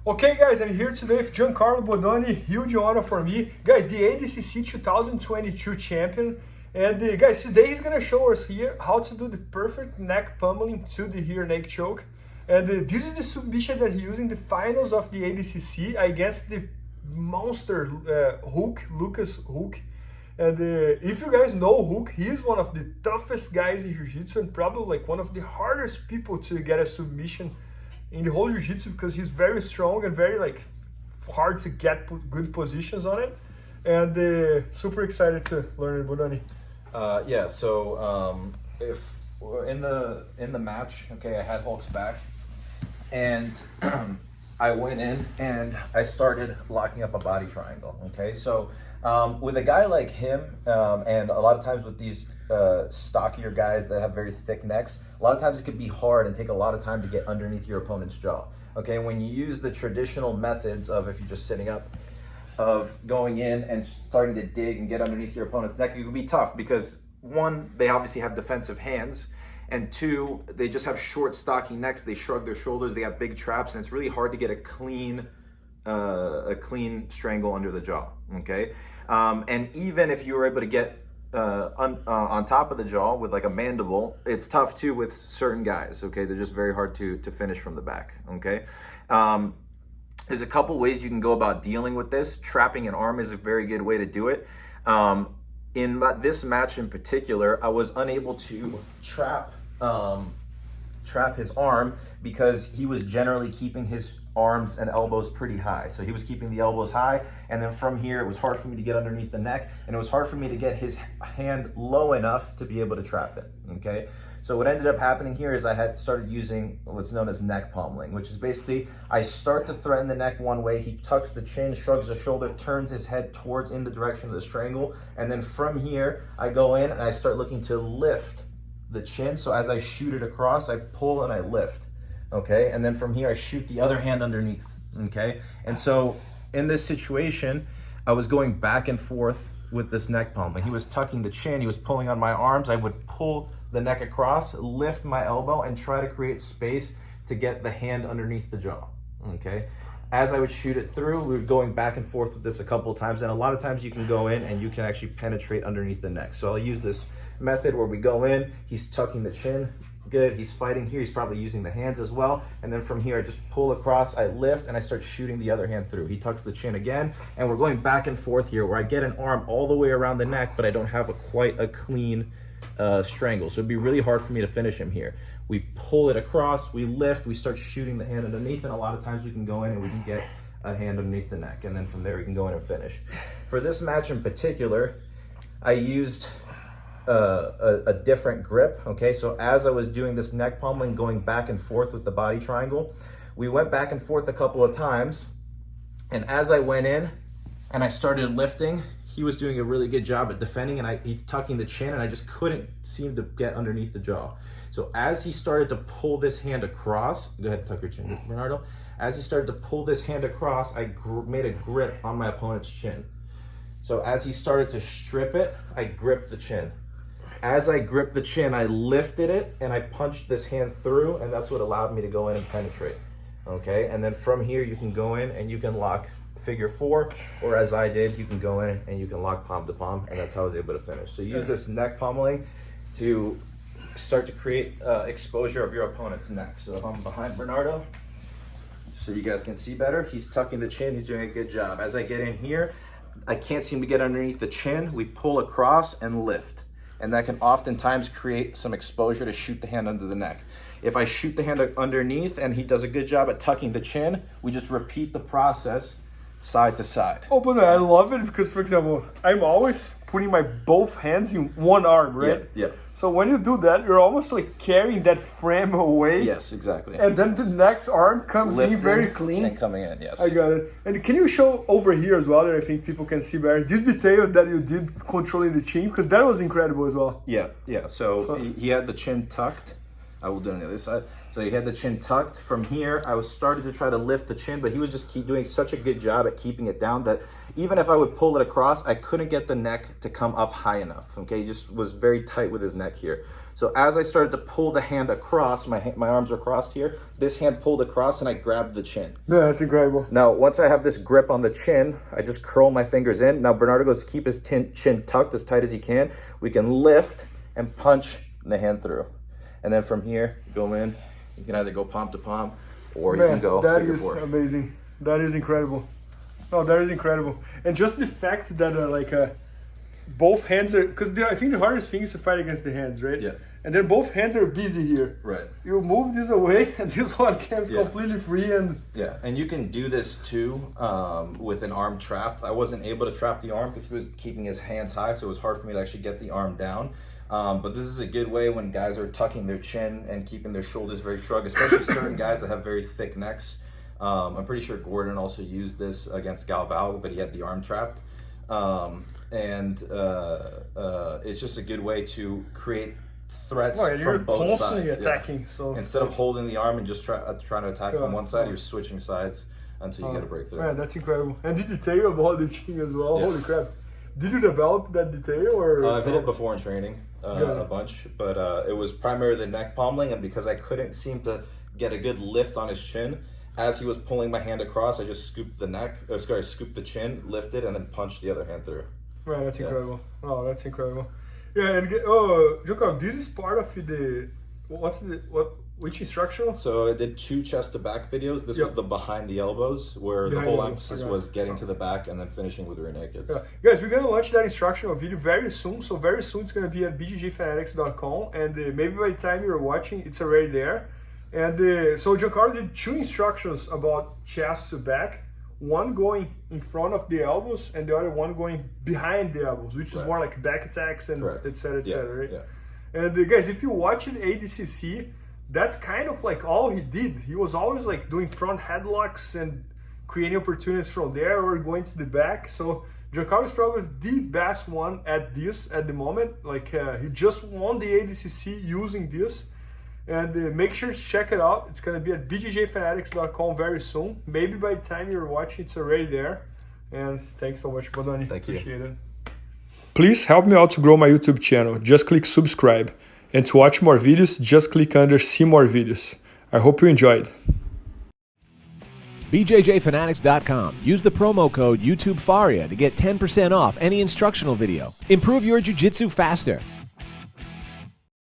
Okay guys, I'm here today with Giancarlo Bodoni, huge honor for me. Guys, the ADCC 2022 champion. And guys, today he's gonna show us here how to do the perfect neck pummeling to the rear neck choke. And this is the submission that he used in the finals of the ADCC against the monster Hook, Lucas Hook. And if you guys know Hook, he's one of the toughest guys in Jiu-Jitsu and probably like one of the hardest people to get a submission in the whole Jiu-Jitsu because he's very strong and very like hard to get good positions on it. And super excited to learn it, Bodoni. Yeah, so if in the match, okay, I had Hulk's back, and I went in and I started locking up a body triangle. Okay, so with a guy like him, and a lot of times with these stockier guys that have very thick necks, a lot of times it can be hard and take a lot of time to get underneath your opponent's jaw. Okay, when you use the traditional methods of, if you're just sitting up, of going in and starting to dig and get underneath your opponent's neck, it can be tough because one, they obviously have defensive hands, and two, they just have short, stocky necks. They shrug their shoulders, they have big traps, and it's really hard to get a clean strangle under the jaw. Okay, and even if you were able to get on top of the jaw with like a mandible, it's tough too with certain guys. Okay, they're just very hard to finish from the back. Okay. There's a couple ways you can go about dealing with this. Trapping an arm is a very good way to do it. In this match in particular, I was unable to trap his arm because he was generally keeping his arms and elbows pretty high. So he was keeping the elbows high, and then from here it was hard for me to get underneath the neck, and it was hard for me to get his hand low enough to be able to trap it. Okay, so what ended up happening here is I had started using what's known as neck pummeling, which is basically I start to threaten the neck one way, he tucks the chin, shrugs the shoulder, turns his head towards in the direction of the strangle, and then from here I go in and I start looking to lift the chin. So as I shoot it across, I pull and I lift. Okay, and then from here I shoot the other hand underneath. Okay, and so in this situation I was going back and forth with this neck pummeling. He was tucking the chin, he was pulling on my arms, I would pull the neck across, lift my elbow, and try to create space to get the hand underneath the jaw. Okay, as I would shoot it through, we were going back and forth with this a couple of times, and a lot of times you can go in and you can actually penetrate underneath the neck. So I'll use this method where we go in, he's tucking the chin, good, he's fighting here, he's probably using the hands as well, and then from here I just pull across, I lift, and I start shooting the other hand through. He tucks the chin again, and we're going back and forth here where I get an arm all the way around the neck, but I don't have quite a clean strangle, so it'd be really hard for me to finish him here. We pull it across, we lift, we start shooting the hand underneath, and a lot of times we can go in and we can get a hand underneath the neck, and then from there we can go in and finish. For this match in particular, I used a different grip. Okay, so as I was doing this neck pummeling, going back and forth with the body triangle, we went back and forth a couple of times, and as I went in and I started lifting, he was doing a really good job at defending, and he's tucking the chin, and I just couldn't seem to get underneath the jaw. So as he started to pull this hand across, go ahead and tuck your chin, Bernardo. As he started to pull this hand across, I made a grip on my opponent's chin. So as he started to strip it, I gripped the chin. As I gripped the chin, I lifted it and I punched this hand through, and that's what allowed me to go in and penetrate. Okay, and then from here you can go in and you can lock figure four, or as I did, you can go in and you can lock palm to palm, and that's how I was able to finish. So use this neck pummeling to start to create exposure of your opponent's neck. So if I'm behind Bernardo, so you guys can see better, he's tucking the chin, he's doing a good job. As I get in here, I can't seem to get underneath the chin, we pull across and lift. And that can oftentimes create some exposure to shoot the hand under the neck. If I shoot the hand underneath and he does a good job at tucking the chin, we just repeat the process side to side. Oh, but I love it because, for example, I'm always putting my both hands in one arm, right? Yeah. So when you do that, you're almost like carrying that frame away. Yes, exactly. And then the next arm comes in very clean. And coming in, yes. I got it. And can you show over here as well, that I think people can see better, this detail that you did controlling the chin? Because that was incredible as well. Yeah. So he had the chin tucked. I will do it on the other side. So he had the chin tucked. From here, I was starting to try to lift the chin, but he was just doing such a good job at keeping it down that even if I would pull it across, I couldn't get the neck to come up high enough, okay? He just was very tight with his neck here. So as I started to pull the hand across, my arms are crossed here, this hand pulled across and I grabbed the chin. Yeah, that's incredible. Now, once I have this grip on the chin, I just curl my fingers in. Now, Bernardo goes to keep his chin tucked as tight as he can. We can lift and punch the hand through. And then from here, go in. You can either go palm to palm, or you can go figure four. That is amazing. That is incredible. Oh, that is incredible. And just the fact that both hands are, because I think the hardest thing is to fight against the hands, right? Yeah. And then both hands are busy here. Right. You move this away, and this one comes completely free. And yeah, and you can do this too with an arm trapped. I wasn't able to trap the arm because he was keeping his hands high, so it was hard for me to actually get the arm down. But this is a good way when guys are tucking their chin and keeping their shoulders very shrugged, especially certain guys that have very thick necks. I'm pretty sure Gordon also used this against Galvao, but he had the arm trapped. It's just a good way to create threats from both sides. Constantly attacking. So instead of holding the arm and just trying to attack from one side, you're switching sides until you get a breakthrough. Man, that's incredible. And the detail about the chin as well. Holy crap. Did you develop that detail, or? I've hit it before in training a bunch, but it was primarily the neck pommeling, and because I couldn't seem to get a good lift on his chin, as he was pulling my hand across, I just scooped the chin, lifted, and then punched the other hand through. Right, that's incredible. Oh, that's incredible. Yeah, and Giancarlo, this is part of which instructional? So I did 2 chest to back videos. This was the behind the elbows, where the whole emphasis was getting to the back and then finishing with rear nakeds. Yeah. Guys, we're gonna launch that instructional video very soon. So very soon it's gonna be at IBJJFanatics.com, and maybe by the time you're watching, it's already there. And so Giancarlo did 2 instructions about chest to back. One going in front of the elbows, and the other one going behind the elbows, which is more like back attacks and etc. right? Yeah. And guys, if you watch it ADCC, that's kind of like all he did. He was always like doing front headlocks and creating opportunities from there or going to the back. So Giancarlo is probably the best one at this at the moment. Like he just won the ADCC using this. And make sure to check it out. It's going to be at BJJFanatics.com very soon. Maybe by the time you're watching, it's already there. And thanks so much, Bodoni. Thank you. Appreciate it. Please help me out to grow my YouTube channel. Just click subscribe. And to watch more videos, just click under see more videos. I hope you enjoyed. BJJFanatics.com. Use the promo code YouTubeFaria to get 10% off any instructional video. Improve your jiu-jitsu faster.